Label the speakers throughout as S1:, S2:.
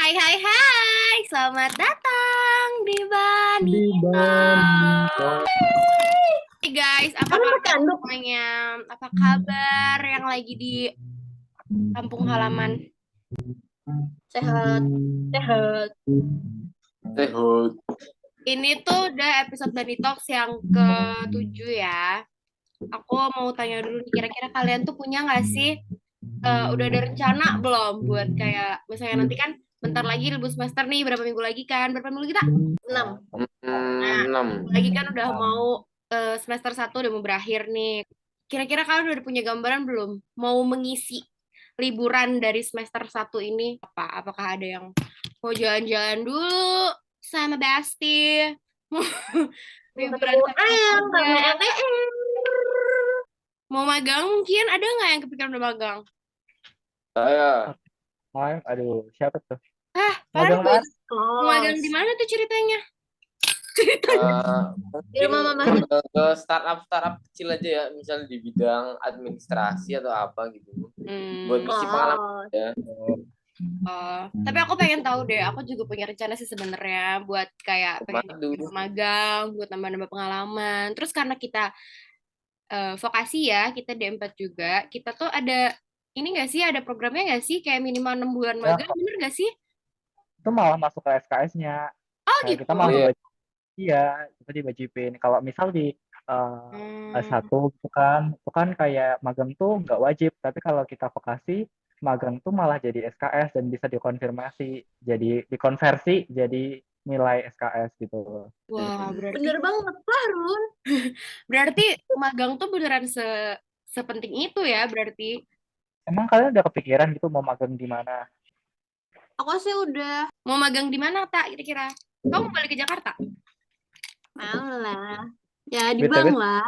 S1: Hai hai hai, selamat datang di Bani
S2: Di Bali.
S1: Talk. Hai guys, apa
S3: Kamu
S1: kabar
S3: makan, Dok?
S1: semuanya? Apa kabar yang lagi di kampung halaman?
S3: Sehat. Sehat.
S2: Tehut.
S1: Ini tuh udah episode Bani Talks yang ke-7 ya. Aku mau tanya dulu nih, kira-kira kalian tuh punya nggak sih, udah ada rencana belum buat kayak misalnya nanti kan bentar lagi libur semester nih, berapa minggu lagi kan? Berapa minggu kita?
S3: 6.
S1: Nah,
S2: 6.
S1: lagi kan udah mau semester 1 udah mau berakhir nih. Kira-kira kalian udah punya gambaran belum? Mau mengisi liburan dari semester 1 ini apa? Apakah ada yang mau jalan-jalan dulu sama Besti? Mau
S3: Mau
S1: liburan
S3: ketemu
S1: sama
S3: ayam karena
S1: keluarga?
S3: ETM.
S1: Mau magang mungkin? Ada nggak yang kepikiran udah magang?
S2: Saya
S4: Aduh, siapa tuh?
S1: Hah, Farhan
S4: Magang mana?
S1: mau magang di
S3: Kos.
S1: mana tuh ceritanya? Ceritanya.
S3: Di
S2: mungkin
S3: rumah mamahnya.
S2: ke startup kecil aja ya, misalnya di bidang administrasi atau apa gitu. Buat
S1: Hmm.
S2: ngisi pengalaman
S3: Kos.
S2: ya.
S1: Tapi aku pengen tahu deh, aku juga punya rencana sih sebenarnya buat kayak pengen
S2: Madu.
S1: magang, buat nambah-nambah pengalaman. Terus karena kita vokasi ya, kita D4 juga, kita tuh ada ini nggak sih, ada programnya nggak sih, kayak minimal 6 bulan
S4: Ya,
S1: magang, bener nggak sih?
S4: itu malah masuk ke SKS-nya.
S1: Oh
S4: Kayak kita
S1: gitu.
S4: malah
S2: Iya.
S4: iya, kita dibajipin. Kalau misal di
S1: Hmm,
S4: S1 itu kan kayak magang tuh nggak wajib, tapi kalau kita vokasi, magang tuh malah jadi SKS dan bisa dikonfirmasi, jadi dikonversi jadi nilai SKS gitu.
S1: wah, berarti
S3: Bener banget, Farun.
S1: berarti magang tuh beneran sepenting itu ya, berarti.
S4: Emang kalian udah kepikiran gitu mau magang di mana?
S3: Aku sih udah.
S1: Mau magang di mana, Tak, kira-kira? Kamu balik ke Jakarta?
S3: Mau lah. Ya, di
S4: BTW,
S3: Bank lah.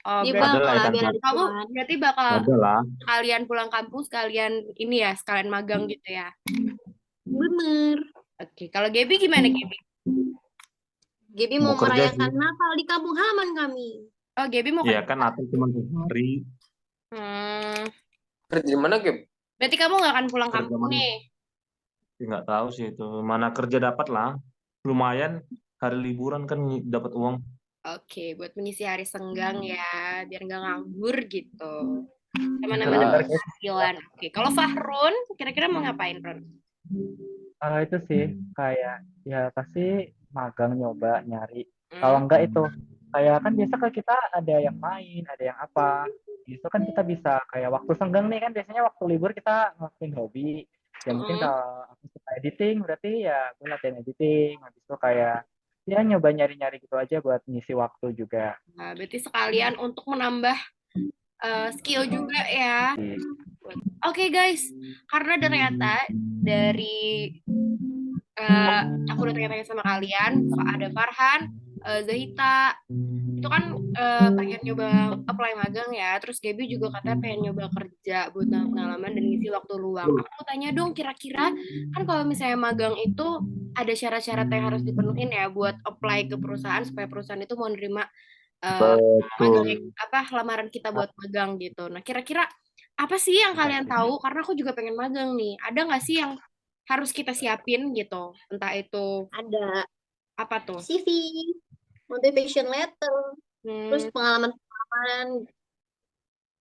S1: Oh,
S3: Di
S1: berarti
S3: Bank
S2: Ada lah
S3: lah,
S2: kan,
S3: biar ada
S1: kamu
S3: cuan.
S1: berarti bakal
S2: Ada lah.
S1: sekalian pulang kampung, sekalian ini ya, sekalian magang gitu ya.
S3: Bener.
S1: Oke, kalau Gaby gimana, Gaby?
S3: Gaby
S2: Mau
S3: mau
S2: kerja
S3: merayakan
S2: sih.
S3: Natal di kampung halaman kami.
S1: Oh, Gaby mau
S5: Iya
S1: kerja.
S5: kan Natal cuma sehari.
S1: Hmm,
S2: Kerja di mana, Gap?
S1: berarti kamu nggak akan pulang
S5: Kerja
S1: kampung
S5: mana?
S1: nih.
S5: Nggak tahu sih itu. Mana kerja dapat lah. Lumayan hari liburan kan dapat uang.
S1: Oke, buat mengisi hari senggang ya, biar nggak nganggur gitu. Sama
S4: bener
S1: nambah-nambah
S4: guys.
S1: penghasilan. Oke, kalau Fahrun, kira-kira mau ngapain, Run?
S4: Itu sih kayak ya pasti magang nyoba nyari. Kalau enggak itu kayak kan biasa kalau kita ada yang main, ada yang apa. Itu kan kita bisa kayak waktu senggang nih kan biasanya waktu libur kita ngelakuin hobi. Ya mungkin
S1: Mm-mm.
S4: kalau aku suka editing berarti ya gue latihan editing. Habis itu kayak ya nyoba nyari-nyari gitu aja buat ngisi waktu juga.
S1: Nah, berarti sekalian untuk menambah skill juga ya. Oke guys, karena ternyata dari aku udah tanya-tanya sama kalian, ada Farhan, Zahita, itu kan pengen nyoba apply magang ya, terus Gaby juga katanya pengen nyoba kerja buat nambah pengalaman dan ngisi waktu luang. Aku mau tanya dong, kira-kira kan kalau misalnya magang itu ada syarat-syarat yang harus dipenuhin ya buat apply ke perusahaan supaya perusahaan itu mau nerima magang
S2: Betul.
S1: apa lamaran kita buat magang gitu. Nah, kira-kira apa sih yang kalian tahu? Karena aku juga pengen magang nih. Ada nggak sih yang harus kita siapin gitu? Entah itu
S3: Ada
S1: apa tuh?
S3: CV, motivation letter, terus
S1: Hmm,
S3: pengalaman-pengalaman.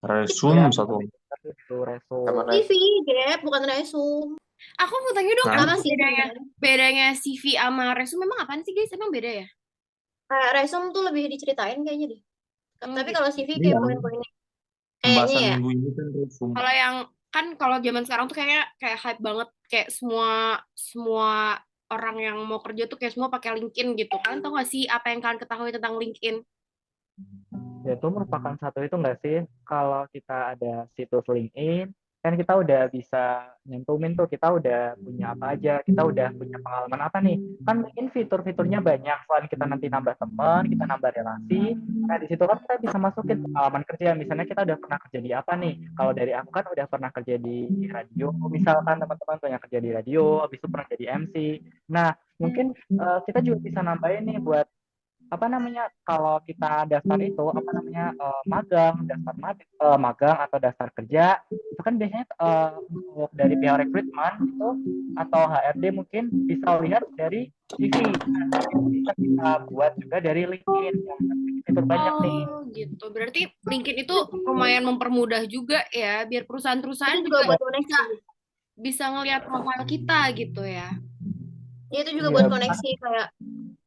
S5: Resum
S4: Ya,
S5: satu.
S4: itu reso.
S2: Sama
S3: CV, Gap, bukan resume.
S1: aku mau tanya dong,
S5: Nah,
S1: apa
S3: Sama CV
S1: bedanya
S3: kan.
S1: bedanya CV sama resume memang apaan sih guys? Emang beda ya?
S3: Kayak resume tuh lebih diceritain kayaknya deh. Tapi
S1: Gitu.
S3: kalau CV
S5: iya.
S3: kayak poin-poinnya. Kayaknya
S5: Pembahasan
S3: ya.
S5: minggu ini kan resum.
S1: Kalau yang kan kalau zaman sekarang tuh kayaknya kayak hype banget, kayak semua semua orang yang mau kerja tuh kayak semua pakai LinkedIn gitu. Kalian tau gak sih apa yang kalian ketahui tentang LinkedIn?
S4: Ya, itu merupakan satu itu enggak sih? Kalau kita ada situs LinkedIn, kan kita udah bisa nyentuhin tuh, kita udah punya apa aja, kita udah punya pengalaman apa nih. Kan LinkedIn fitur-fiturnya banyak, selain kita nanti nambah teman, kita nambah relasi, nah di situ kan kita bisa masukin pengalaman kerja, misalnya kita udah pernah kerja di apa nih. Kalau dari aku kan udah pernah kerja di radio, misalkan teman-teman banyak kerja di radio, habis itu pernah jadi MC. Nah, mungkin kita juga bisa nambahin nih buat apa namanya, kalau kita daftar itu apa namanya, magang atau daftar kerja itu kan biasanya untuk dari pihak rekrutmen itu atau HRD mungkin bisa lihat dari CV. Nah, itu bisa kita buat juga dari LinkedIn yang itu banyak nih.
S1: Oh gitu. Berarti LinkedIn itu lumayan mempermudah juga ya, biar
S3: Itu
S1: perusahaan-perusahaan
S3: juga
S1: juga
S3: buat koneksi.
S1: bisa ngelihat profil kita gitu ya.
S3: Ya, itu juga
S4: Iya,
S3: buat koneksi kayak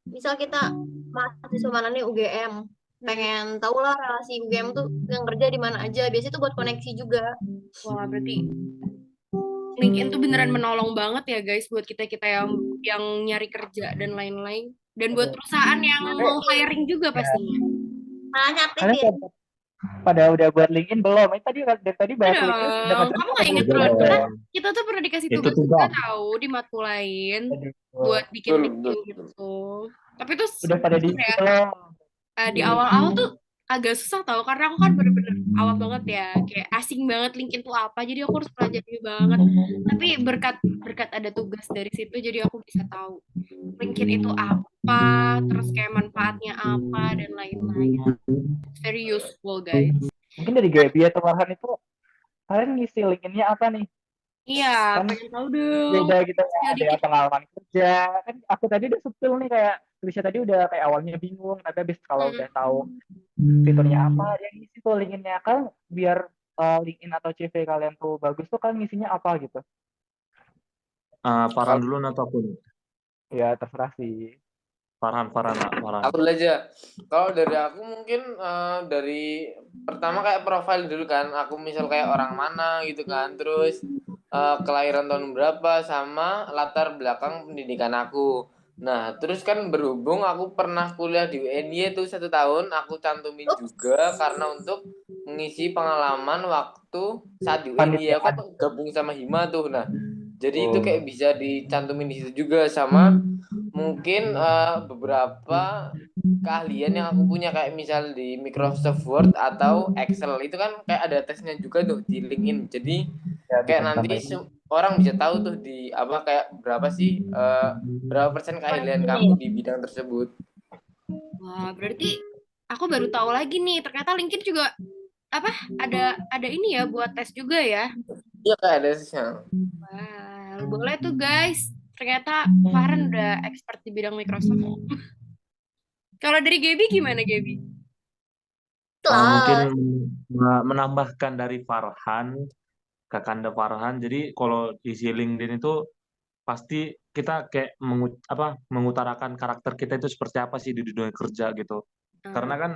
S3: misal kita mahasiswa mana nih UGM, pengen tahu lah relasi UGM tuh yang kerja di mana aja. Biasanya itu buat koneksi juga.
S1: Wah, berarti LinkedIn tuh beneran menolong banget ya guys buat kita-kita yang nyari kerja dan lain-lain. Dan buat perusahaan yang mau hiring juga
S4: ya.
S1: pastinya.
S3: Makanya
S4: Kalian
S3: aktifin.
S4: pada udah buat LinkedIn belum? Dari tadi bahas
S1: Udah
S4: LinkedIn udah
S1: dong, kamu nggak inget
S5: Udah
S1: Ron?
S5: dong.
S1: Kita tuh pernah dikasih
S5: Itu
S1: tugas juga
S5: tugas.
S1: tahu di matkul lain
S4: Aduh,
S1: buat bikin
S2: Betul,
S1: LinkedIn
S2: betul.
S1: gitu. Tapi tuh
S4: udah pada
S1: jujur
S4: diisi
S1: ya,
S4: belum?
S1: di awal-awal tuh agak susah tau karena aku kan bener-bener awal banget ya, kayak asing banget LinkedIn tuh apa, jadi aku harus pelajari banget. Tapi berkat berkat ada tugas dari situ, jadi aku bisa tahu LinkedIn itu apa, terus kayak manfaatnya apa dan lain-lain. It's very useful guys.
S4: Mungkin dari Gaby atau Farhan itu kalian ngisi LinkedIn-nya apa nih?
S1: Iya,
S4: Kan
S1: pengen tahu dong.
S4: beda gitu ya,
S1: Spill
S4: ada
S1: dikit.
S4: yang pengalaman kerja. Kan aku tadi udah sepil nih kayak Krisya tadi udah kayak awalnya bingung, tapi habis kalau udah tahu fiturnya apa, dia ngisi tuh LinkedIn-nya kan biar LinkedIn atau CV kalian tuh bagus tuh kan ngisinya apa gitu.
S5: Farhan dulu atau aku nih?
S4: Ya terserah sih.
S5: Farhan.
S2: Aku dulu aja. Kalau dari aku mungkin dari pertama kayak profil dulu kan. Aku misal kayak orang mana gitu kan. Terus kelahiran tahun berapa sama latar belakang pendidikan aku. Nah, terus kan berhubung aku pernah kuliah di UNY itu 1 tahun, aku cantumin juga karena untuk mengisi pengalaman waktu saat di UNY. Aku kan gabung sama Hima tuh. Nah, jadi itu kayak bisa dicantumin di situ juga sama mungkin beberapa keahlian yang aku punya kayak misal di Microsoft Word atau Excel itu kan kayak ada tesnya juga tuh di LinkedIn. Jadi
S4: Ya
S2: kayak
S4: bisa
S2: nanti
S4: ditambahin.
S2: orang bisa tahu tuh di apa kayak berapa sih berapa persen keahlian kamu di bidang tersebut.
S1: Wah, berarti aku baru tahu lagi nih, ternyata LinkedIn juga apa ada ini ya buat tes juga ya.
S2: Iya kayak ada tesnya.
S1: Wah, boleh tuh guys. Ternyata Farhan udah expert di bidang Microsoft. Kalau dari Gaby gimana Gaby?
S5: Mungkin
S3: Kelas.
S5: menambahkan dari Farhan, Kakanda Farhan. Jadi kalau isi LinkedIn itu pasti kita kayak mengutarakan karakter kita itu seperti apa sih di dunia kerja gitu. Karena kan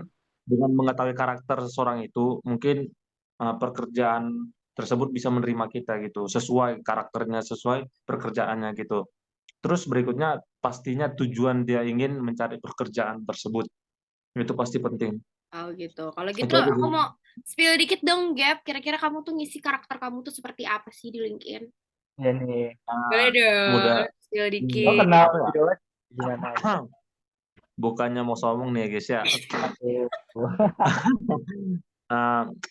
S5: dengan mengetahui karakter seseorang itu mungkin pekerjaan tersebut bisa menerima kita gitu, sesuai karakternya, sesuai pekerjaannya gitu. Terus berikutnya pastinya tujuan dia ingin mencari pekerjaan tersebut. Itu pasti penting.
S1: Oh gitu. Kalau gitu
S5: Itu aja
S1: aku
S5: sih.
S1: mau spill dikit dong, Gap. Kira-kira kamu tuh ngisi karakter kamu tuh seperti apa sih di LinkedIn?
S4: Ya nih.
S1: Boleh
S5: Mudah.
S1: dong, spill
S4: Oh
S1: dikit.
S4: kenal
S5: Apa ya?
S4: judulnya gimana?
S5: Bukannya mau sombong nih ya guys ya.
S4: Aduh.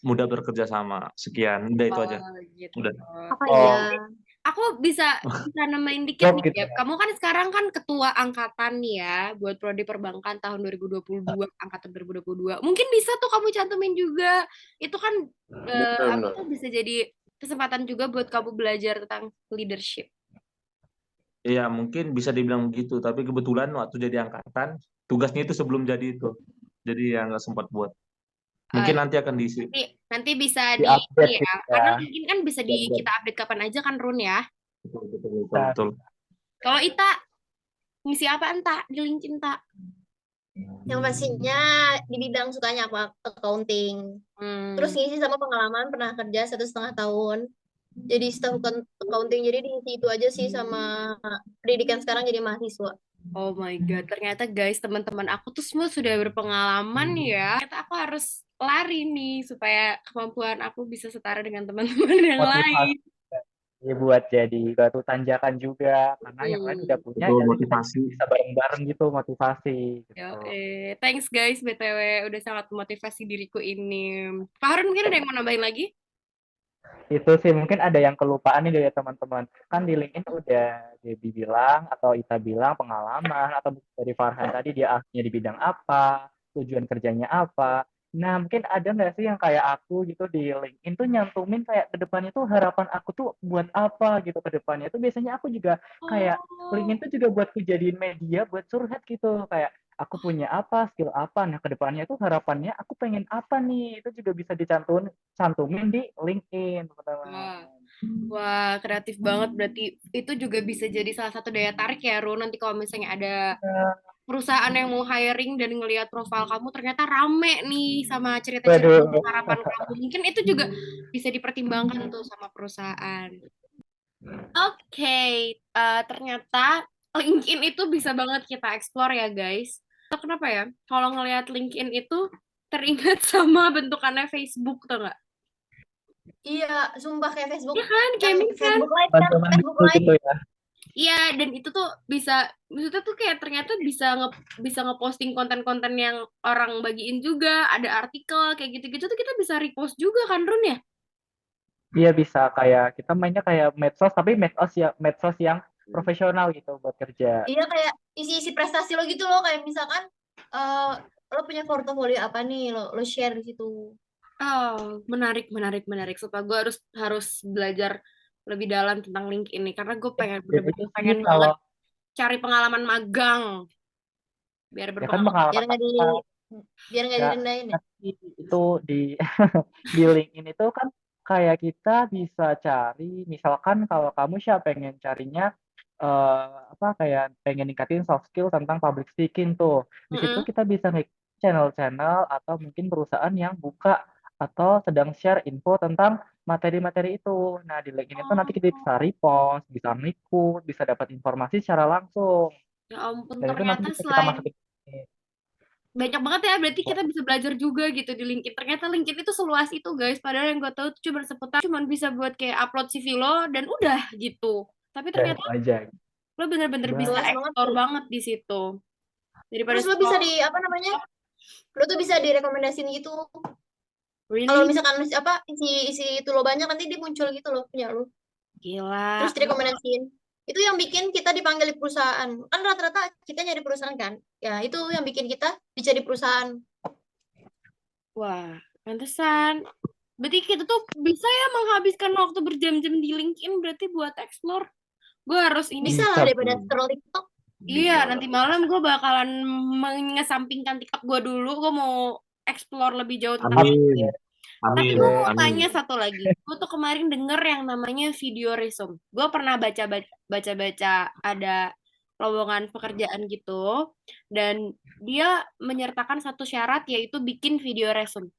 S5: Mudah bekerja sama. Sekian. Udah itu aja.
S1: Oh gitu.
S5: Udah.
S3: Apa
S4: Oh,
S3: iya?
S1: Aku bisa nambahin dikit
S4: job
S1: nih,
S4: gitu
S1: Gap.
S4: ya.
S1: Kamu kan sekarang kan ketua angkatan nih ya, buat prodi perbankan tahun 2022, angkatan 2022. Mungkin bisa tuh kamu cantumin juga. Itu kan apa
S2: Benar-benar.
S1: tuh bisa jadi kesempatan juga buat kamu belajar tentang leadership.
S5: Iya, mungkin bisa dibilang begitu. Tapi kebetulan waktu jadi angkatan, tugasnya itu sebelum jadi itu. Jadi ya nggak sempat buat.
S1: Eh,
S5: Mungkin nanti akan diisi.
S1: nanti bisa
S4: Di
S1: di ini
S4: update
S1: ya,
S4: gitu ya.
S1: karena mungkin kan bisa kita update kapan aja kan Run ya.
S5: Betul.
S1: Kalau Ita ngisi apa entah di LinkedIn tak?
S3: Yang pastinya di bidang sukanya apa? Accounting. Terus
S1: Hmm.
S3: ngisi sama pengalaman pernah kerja 1,5 tahun. Jadi staff accounting. Jadi diisi itu aja sih sama pendidikan sekarang jadi mahasiswa.
S1: Oh my God, ternyata guys, teman-teman aku tuh semua sudah berpengalaman ya. Ternyata aku harus lari nih supaya kemampuan aku bisa setara dengan teman-teman yang lain.
S4: Motivasi ya buat jadi batu tanjakan juga karena yang lain udah punya,
S5: Betul,
S4: jadi kita
S5: motivasi.
S4: bisa bareng-bareng gitu motivasi
S1: Ya,
S4: gitu.
S1: thanks guys BTW udah sangat memotivasi diriku ini. Pak Harun mungkin ada yang mau nambahin lagi?
S4: Itu sih mungkin ada yang kelupaan nih dari teman-teman. Kan di LinkedIn udah Debbie bilang atau Ita bilang pengalaman atau dari Farhan tadi dia ahlinya di bidang apa, tujuan kerjanya apa. Nah, mungkin ada nggak sih yang kayak aku gitu di LinkedIn tuh nyantumin kayak ke depannya tuh harapan aku tuh buat apa gitu ke depannya. Itu biasanya aku juga kayak
S1: Oh,
S4: LinkedIn tuh juga buat kejadian media buat curhat gitu. Kayak aku punya apa, skill apa. Nah, ke depannya tuh harapannya aku pengen apa nih. Itu juga bisa cantumin di LinkedIn, teman-teman.
S1: wah. Wah, kreatif banget berarti itu juga bisa jadi salah satu daya tarik ya, Ru. Nanti kalau misalnya ada perusahaan yang mau hiring dan ngelihat profil kamu ternyata rame nih sama cerita-cerita
S4: Waduh,
S1: harapan kamu. Mungkin itu juga bisa dipertimbangkan tuh sama perusahaan. Oke, ternyata LinkedIn itu bisa banget kita explore ya, guys. Atau kenapa ya? Kalau ngelihat LinkedIn itu teringat sama bentukannya Facebook, tuh nggak?
S3: Iya, sumpah kayak Facebook
S1: Iya kan,
S3: yang
S1: kayak meme kan?
S3: Facebook Live kan,
S4: bantuan
S3: Facebook
S4: gitu
S3: Live.
S4: gitu ya.
S1: Iya, dan itu tuh bisa, maksudnya tuh kayak ternyata bisa ngeposting konten-konten yang orang bagiin juga, ada artikel kayak gitu-gitu tuh kita bisa repost juga kan, Run ya?
S4: Iya bisa kayak kita mainnya kayak medsos tapi medsos yang profesional gitu buat kerja.
S3: Iya kayak isi-isi prestasi lo gitu loh, kayak misalkan eh lo punya portofolio apa nih, lo share di situ.
S1: Oh, menarik, menarik, menarik. Supaya gue harus harus belajar lebih dalam tentang link ini karena gue pengen
S4: Jadi
S1: bener-bener
S4: sih
S1: pengen banget
S4: kalau
S1: cari pengalaman magang biar
S4: ya kan
S1: berpengalaman.
S3: Biar
S4: pengalaman
S3: nggak di
S4: apa
S3: biar nggak
S4: ya
S3: direndahin ya.
S4: tapi itu di di LinkedIn itu kan kayak kita bisa cari misalkan kalau kamu pengen carinya apa kayak pengen ningkatin soft skill tentang public speaking tuh. Di situ
S1: Mm-mm.
S4: kita bisa ngeklik channel-channel atau mungkin perusahaan yang buka atau sedang share info tentang materi-materi itu. Nah, di LinkedIn itu nanti kita bisa repost, bisa ngikut, bisa dapat informasi secara langsung.
S1: Ya ampun,
S4: Dan itu nanti
S1: ternyata
S4: bisa kita
S1: selain
S4: masukin.
S1: banyak banget ya, berarti kita bisa belajar juga gitu di LinkedIn. Ternyata LinkedIn itu seluas itu, guys. Padahal yang gue tahu tuh cuma seputar, cuma bisa buat kayak upload CV lo dan udah gitu. Tapi
S4: Dan
S1: ternyata
S4: itu aja.
S1: lo bener-bener bisa
S4: Bah,
S3: Luas banget
S1: explore
S3: tuh.
S1: banget di situ. Daripada
S3: Terus lo bisa
S1: scroll.
S3: di apa namanya? Lo tuh bisa direkomendasiin gitu. Kalau
S1: Really?
S3: misalkan apa isi isi itu lo banyak, nanti dia muncul gitu loh punya lo.
S1: Gila.
S3: Terus direkomendasiin. Itu yang bikin kita dipanggil di perusahaan. Kan rata-rata kita nyari perusahaan kan. Ya, itu yang bikin kita bisa di perusahaan.
S1: Wah, pantesan. Berarti kita tuh bisa ya menghabiskan waktu berjam-jam di LinkedIn berarti buat explore. Gue harus ini
S3: Bisa
S1: sih.
S3: lah
S4: bisa
S3: daripada
S4: tuh.
S3: scroll TikTok.
S1: Iya, nanti malam gue bakalan mengesampingkan TikTok gue dulu. Gue mau explore lebih jauh tentang
S5: Amin.
S1: LinkedIn. Tapi
S5: Amin.
S1: gue
S4: Oke.
S1: mau
S5: Amin.
S1: tanya satu lagi. Gue tuh kemarin denger yang namanya video resume. Gue pernah baca-baca ada lowongan pekerjaan gitu. Dan dia menyertakan satu syarat yaitu bikin video resume.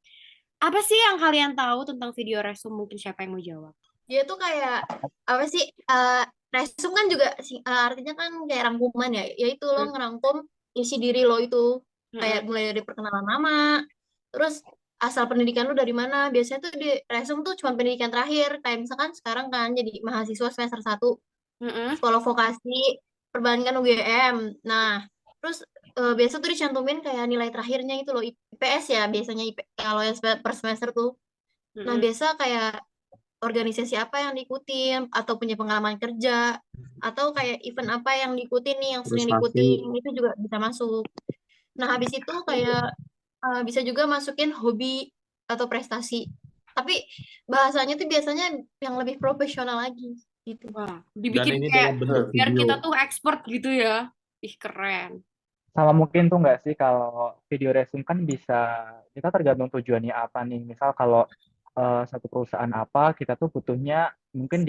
S1: Apa sih yang kalian tahu tentang video resume? Mungkin siapa yang mau jawab?
S3: Dia tuh kayak apa sih? Resume kan juga artinya kan kayak rangkuman ya. Yaitu lo
S1: Hmm.
S3: ngerangkum isi diri lo itu. Kayak
S1: Mm-mm.
S3: mulai dari perkenalan nama, terus asal pendidikan lo dari mana. Biasanya tuh di resume tuh cuma pendidikan terakhir. Kayak misalkan sekarang kan jadi mahasiswa semester 1
S1: Mm-mm.
S3: sekolah vokasi perbankan UGM. Nah, terus biasa tuh dicantumin kayak nilai terakhirnya itu loh, IPS ya biasanya, kalau yang per semester tuh. Nah,
S1: Mm-mm.
S3: biasa kayak organisasi apa yang diikutin atau punya pengalaman kerja atau kayak event apa yang diikutin nih yang sering
S5: Prestasi.
S3: diikutin itu juga bisa masuk. Nah, habis itu kayak bisa juga masukin hobi atau prestasi. Tapi bahasanya tuh biasanya yang lebih profesional lagi gitu.
S1: Wah,
S5: Dan
S1: dibikin
S5: ini
S1: kayak
S5: dalam bentuk
S1: biar kita
S5: video.
S1: tuh expert gitu ya. Ih, keren.
S4: Sama mungkin tuh nggak sih kalau video resume kan bisa kita tergantung tujuannya apa nih. Misal kalau satu perusahaan apa kita tuh mungkin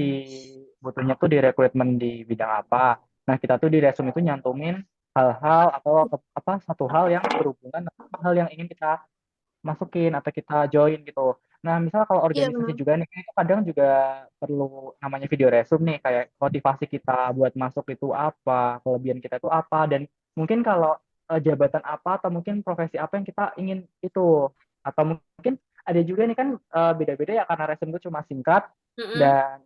S4: butuhnya tuh di rekrutmen di bidang apa. Nah kita tuh di resume itu nyantumin hal-hal atau apa satu hal yang berhubungan dengan hal yang ingin kita masukin atau kita join gitu. Nah, misal kalau
S3: Iya
S4: organisasi
S3: benar.
S4: juga nih, itu kadang juga perlu namanya video resume nih, kayak motivasi kita buat masuk itu apa, kelebihan kita itu apa, dan mungkin kalau jabatan apa atau mungkin profesi apa yang kita ingin itu. Atau mungkin ada juga nih kan beda-beda ya karena resume itu cuma singkat
S1: Mm-mm.
S4: dan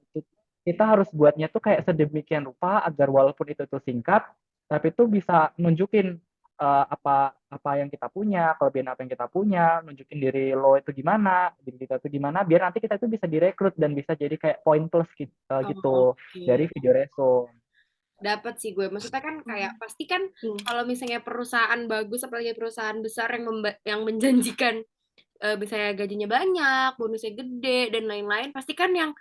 S4: kita harus buatnya tuh kayak sedemikian rupa agar walaupun itu tuh singkat, tapi itu bisa nunjukin apa yang kita punya, kelebihan apa yang kita punya, nunjukin diri lo itu gimana, diri kita itu gimana, biar nanti kita itu bisa direkrut dan bisa jadi kayak poin plus gitu,
S1: Oh,
S4: dari
S1: oke.
S4: video resume.
S1: Dapat sih gue. Maksudnya kan kayak pasti kan
S3: Hmm.
S1: kalau misalnya perusahaan bagus, apalagi perusahaan besar yang menjanjikan misalnya gajinya banyak, bonusnya gede dan lain-lain, pasti kan yang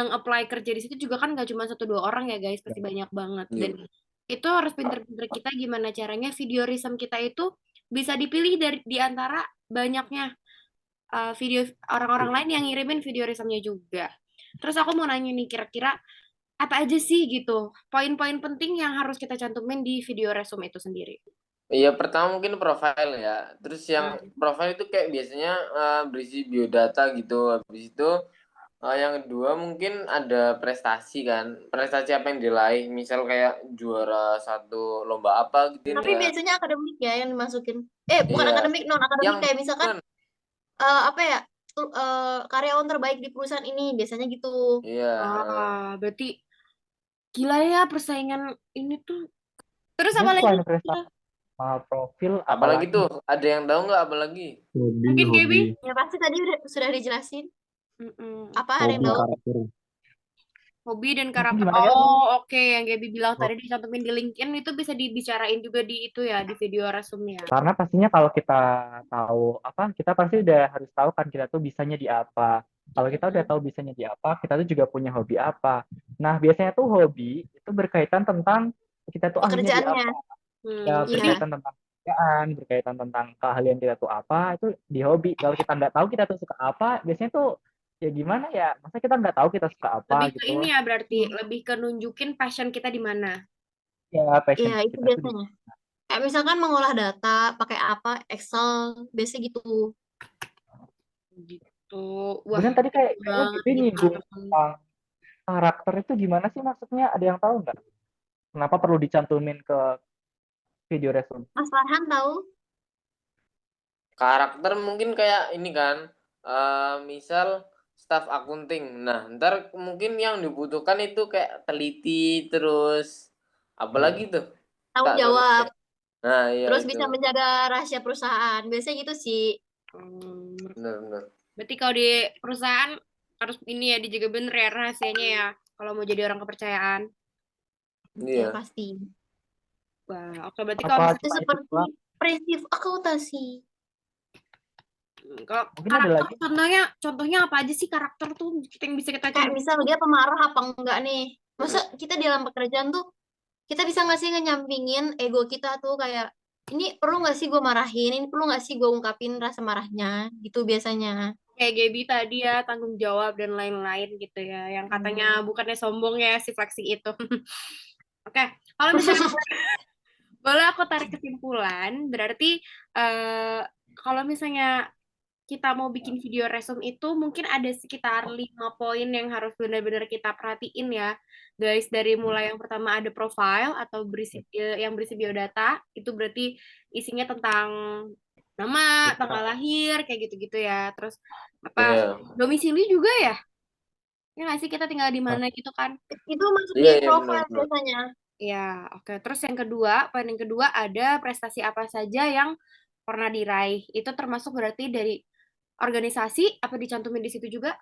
S1: apply kerja di situ juga kan nggak cuma 1-2 orang ya guys, pasti banyak banget. Dan
S2: Iya.
S1: itu harus pinter-pinter kita gimana caranya video resume kita itu bisa dipilih di antara banyaknya video orang-orang lain yang ngirimin video resume-nya juga. Terus aku mau nanya nih, kira-kira apa aja sih gitu poin-poin penting yang harus kita cantumin di video resume itu sendiri?
S2: Iya, pertama mungkin profile ya. Terus yang profile itu kayak biasanya berisi biodata gitu. Habis itu yang kedua mungkin ada prestasi kan. Prestasi apa yang diraih. Misal kayak juara satu lomba apa gitu
S3: Tapi
S2: ya.
S3: biasanya akademik ya yang dimasukin. Bukan
S2: Iya.
S3: akademik, non akademik,
S2: Yang
S3: kayak misalkan apa ya, karyawan terbaik di perusahaan ini biasanya gitu.
S2: iya.
S1: Berarti gila ya persaingan ini tuh. Terus
S4: Ini
S1: apa lagi?
S4: selain prestasi profil,
S2: Apalagi
S4: apalagi
S2: tuh, ada yang tahu nggak apalagi?
S1: Mungkin Gaby?
S3: Ya pasti tadi sudah dijelasin. Apa ada yang
S5: Hobi,
S3: tahu?
S5: karakter.
S1: Hobi dan karakter.
S4: gimana ya?
S1: Oh, oke. Yang Gaby bilang tadi dicantumin di LinkedIn itu bisa dibicarain juga di itu ya, di video resume ya.
S4: Karena pastinya kalau kita tahu kita pasti udah harus tahu kan kita tuh bisanya di apa. Kalau kita udah tahu bisanya di apa, kita tuh juga punya hobi apa. Nah, biasanya tuh hobi itu berkaitan tentang kita tuh ahlinya di
S3: Pekerjaannya.
S4: apa. Ya,
S3: Iya.
S4: berkaitan tentang pekerjaan, berkaitan tentang keahlian kita tuh apa, itu di hobi. Kalau kita nggak tahu kita tuh suka apa, biasanya tuh ya gimana ya, masa kita nggak tahu kita suka apa
S1: Lebih ke
S4: gitu.
S1: ini ya berarti, lebih ke nunjukin passion kita di mana.
S4: Ya, passion
S3: Iya, itu
S4: kita tuh di
S3: biasanya. Kayak misalkan mengolah data, pakai apa, Excel, biasanya gitu.
S1: Gitu. Wah,
S4: Kemudian tadi kayaknya
S1: banget
S4: gitu
S1: nih
S4: nyinggung
S1: teman-teman.
S4: tentang karakter itu gimana sih maksudnya? Ada yang tahu nggak? Kenapa perlu dicantumin ke video resume?
S3: Mas Farhan tahu?
S2: Karakter mungkin kayak ini kan, misal staff akunting. Nah, ntar mungkin yang dibutuhkan itu kayak teliti, terus apalagi tuh?
S3: Tanggung
S2: Tak
S3: jawab.
S2: Nah, iya
S3: Terus
S2: itu.
S3: bisa menjaga rahasia perusahaan. Biasanya gitu sih.
S2: Bener.
S1: Berarti kalau di perusahaan harus ini ya dijaga bener ya rahasianya ya. Kalau mau jadi orang kepercayaan.
S3: Ya
S2: Iya.
S3: pasti.
S1: Wah, oke berarti
S4: Apa
S3: Itu
S4: cuma itu
S3: seperti
S4: doang?
S3: prinsip akuntansi.
S1: kalau
S4: Mungkin ada
S1: karakter
S4: lagi.
S1: contohnya apa aja sih karakter tuh yang bisa kita
S3: Kayak
S1: contoh?
S3: misal dia pemarah apa enggak nih. Masa kita di dalam pekerjaan tuh, kita bisa nggak sih ngenyampingin ego kita tuh kayak, ini perlu nggak sih gue marahin, ini perlu nggak sih gue ungkapin rasa marahnya, gitu biasanya.
S1: Kayak Gaby tadi ya tanggung jawab dan lain-lain gitu ya. Yang katanya bukannya sombong ya si flexing itu. Oke, kalau misalnya boleh aku tarik kesimpulan, berarti kalau misalnya kita mau bikin video resume itu mungkin ada sekitar 5 poin yang harus benar-benar kita perhatiin ya. Guys, dari mulai yang pertama ada profile atau yang berisi biodata, itu berarti isinya tentang nama, tanggal lahir, kayak gitu-gitu ya. Terus
S2: Iya.
S1: domisili juga ya? Ya nggak sih kita tinggal di mana gitu kan?
S3: Itu masuk
S2: Iya,
S3: di profile
S2: benar.
S3: biasanya.
S1: Ya, oke. Terus poin yang kedua ada prestasi apa saja yang pernah diraih. Itu termasuk berarti dari organisasi apa dicantumin di situ juga?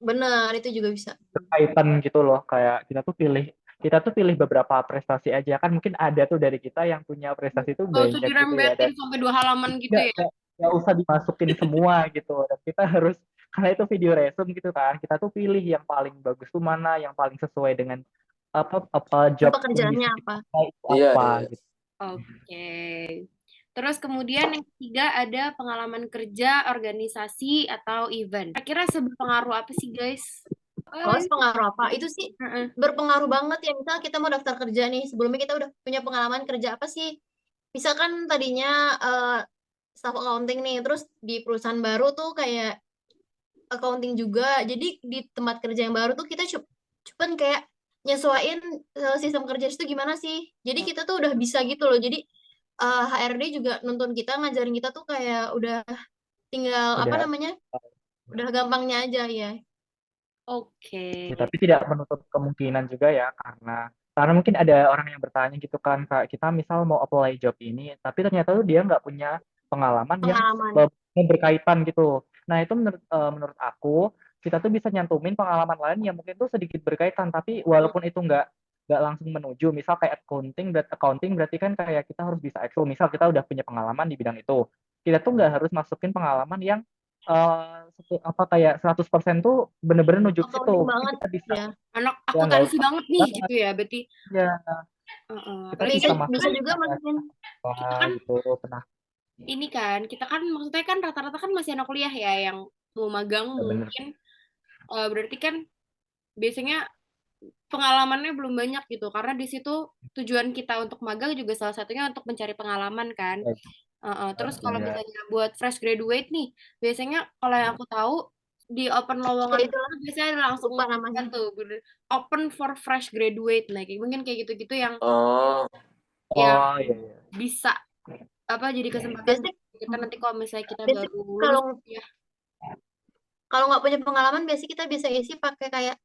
S3: Bener, itu juga bisa.
S4: Kaitan gitu loh, kayak kita tuh pilih beberapa prestasi aja, kan mungkin ada tuh dari kita yang punya prestasi tuh
S1: Gak usah
S4: banyak gitu ya, dan
S1: dirembetin sampai 2 halaman gitu ya.
S4: nggak usah dimasukin semua gitu, dan kita harus, karena itu video resume gitu kan, kita tuh pilih yang paling bagus tuh mana, yang paling sesuai dengan apa job
S3: Pekerjaannya
S4: kondisi
S3: apa?
S4: kita itu
S2: Iya,
S4: apa
S2: iya.
S4: gitu.
S1: Oke. Terus kemudian yang ketiga ada pengalaman kerja, organisasi, atau event. Kira-kira seberpengaruh apa sih guys?
S3: Oh, pengaruh apa? Itu sih berpengaruh banget ya. Misal kita mau daftar kerja nih, sebelumnya kita udah punya pengalaman kerja apa sih? Misalkan tadinya staff accounting nih, terus di perusahaan baru tuh kayak accounting juga. Jadi di tempat kerja yang baru tuh kita cuman kayak nyesuaiin sistem kerja itu gimana sih. Jadi kita tuh udah bisa gitu loh. Jadi HRD juga nuntun kita, ngajarin kita tuh kayak udah tinggal apa
S4: Udah,
S3: namanya? Udah gampangnya aja ya.
S1: Oke.
S4: ya, tapi tidak menutup kemungkinan juga ya, karena Karena mungkin ada orang yang bertanya gitu kan, Kak, kita misal mau apply job ini, tapi ternyata tuh dia nggak punya pengalaman yang
S3: Pengalaman.
S4: berkaitan gitu. Nah, itu menurut aku, kita tuh bisa nyantumin pengalaman lain yang mungkin tuh sedikit berkaitan, tapi walaupun itu nggak langsung menuju, misal kayak accounting berarti kan kayak kita harus bisa Excel, misal kita udah punya pengalaman di bidang itu. Kita tuh nggak harus masukin pengalaman yang apa kayak 100% tuh bener-bener nuju ke situ.
S3: Accounting
S4: Mungkin
S3: banget
S4: kita bisa
S3: ya.
S1: Anak
S4: ya nggak
S1: akuntansi
S4: usah
S1: banget nih gitu ya, berarti.
S4: ya kita
S1: Apalagi
S3: Bisa
S4: bisa
S1: kita
S3: bisa
S1: kan,
S4: masukin
S3: juga
S4: kayak
S3: masukin.
S1: kita kan
S4: gitu pernah
S1: ini kan, kita kan maksudnya kan rata-rata kan masih anak kuliah ya yang mau magang
S4: bener.
S1: mungkin berarti kan biasanya pengalamannya belum banyak gitu karena di situ tujuan kita untuk magang juga salah satunya untuk mencari pengalaman kan. Terus kalau
S4: Ya,
S1: misalnya buat fresh graduate nih, biasanya kalau yang aku tahu di open
S3: Ya
S1: lowongan
S3: itulah,
S1: itu biasanya langsung
S3: lupa namanya.
S1: tuh bener, open for fresh graduate, nah kayak mungkin kayak gitu-gitu yang
S2: Oh,
S4: oh iya, iya.
S1: bisa apa jadi kesempatan
S3: Biasanya
S1: buat kita nanti kalau misalnya kita
S3: biasanya
S1: baru
S3: kalau
S1: lulus ya.
S3: kalau nggak punya pengalaman biasanya kita bisa isi pakai kayak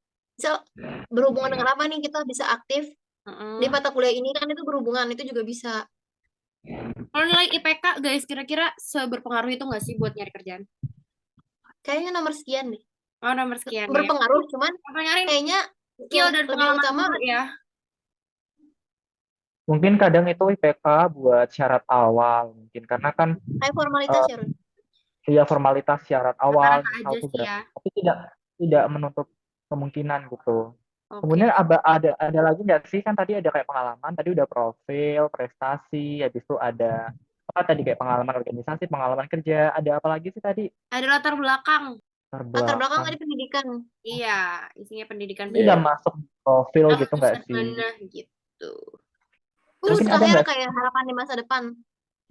S3: misal berhubungan dengan apa nih kita bisa aktif di
S1: Heeh.
S3: mata kuliah ini kan itu berhubungan itu juga bisa.
S1: Kalau nilai IPK guys kira-kira seberpengaruh itu nggak sih buat nyari kerjaan?
S3: Kayaknya nomor sekian deh.
S1: Oh nomor sekian ya.
S3: Berpengaruh cuman
S1: Apa nyari
S3: kayaknya
S1: skill
S3: yang
S1: dan
S3: lebih
S1: pengalaman
S3: utama
S1: dulu ya.
S4: Mungkin kadang itu IPK buat syarat awal mungkin karena kan
S3: kayak formalitas ya, Rul.
S4: ya formalitas syarat awal
S1: Rata-rata
S4: misal
S1: aja
S4: tuh
S1: sih
S4: berapa
S1: ya.
S4: tapi tidak menutup kemungkinan gitu.
S1: Oke.
S4: Kemudian ada lagi nggak sih kan tadi ada kayak pengalaman tadi udah profil prestasi habis itu ada apa tadi kayak pengalaman organisasi pengalaman kerja ada apa lagi sih tadi
S1: Ada latar belakang.
S3: Latar belakang
S4: terbelakang
S3: tadi pendidikan.
S1: Iya, isinya pendidikan
S4: ini
S2: iya.
S4: udah
S1: pendidikan.
S4: masuk profil gitu nggak
S1: Jurusan
S4: sih
S1: mana gitu.
S3: Terus
S4: mungkin ada
S3: terakhir
S4: nggak sih?
S3: kayak harapan di masa depan.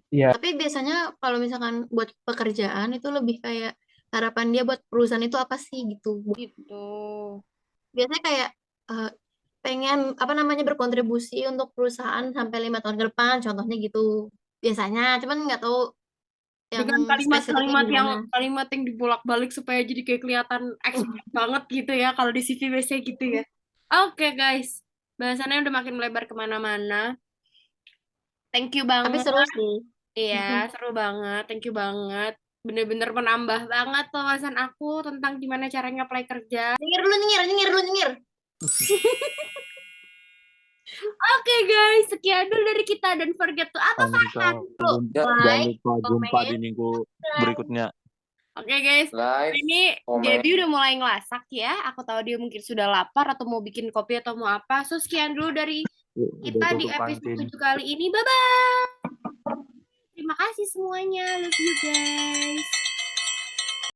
S4: Iya
S3: Tapi biasanya kalau misalkan buat pekerjaan itu lebih kayak harapan dia buat perusahaan itu apa sih gitu.
S1: Gitu.
S3: Biasanya kayak eh, pengen apa namanya berkontribusi untuk perusahaan sampai 5 tahun ke depan, contohnya gitu. Biasanya, cuman nggak tahu yang
S1: Dengan
S3: spesifiknya gimana.
S1: kalimat yang dibolak-balik supaya jadi kayak kelihatan expert banget gitu ya kalau di CV biasanya gitu ya. Oke guys, bahasannya udah makin melebar kemana-mana. Thank you
S3: Tapi
S1: banget.
S3: seru sih.
S1: Iya, seru banget. Thank you banget. Bener-bener menambah banget wawasan aku tentang gimana caranya apply kerja.
S3: Nyengir dulu, nyengir, nyengir dulu, nyengir.
S1: Oke guys, sekian dulu dari kita. Don't forget to apa Farhan?
S2: Ya,
S5: Jangan
S3: Like,
S5: lupa jumpa di
S3: comment,
S5: minggu
S3: subscribe.
S5: berikutnya.
S1: Oke guys,
S2: like,
S1: ini
S2: komen.
S1: Gaby udah mulai ngelasak ya. Aku tahu dia mungkin sudah lapar atau mau bikin kopi atau mau apa. So sekian dulu dari kita
S5: Udah
S1: di
S5: tutup
S1: episode
S5: kantin.
S1: 7 kali ini. Bye-bye. Terima kasih semuanya. Love you guys.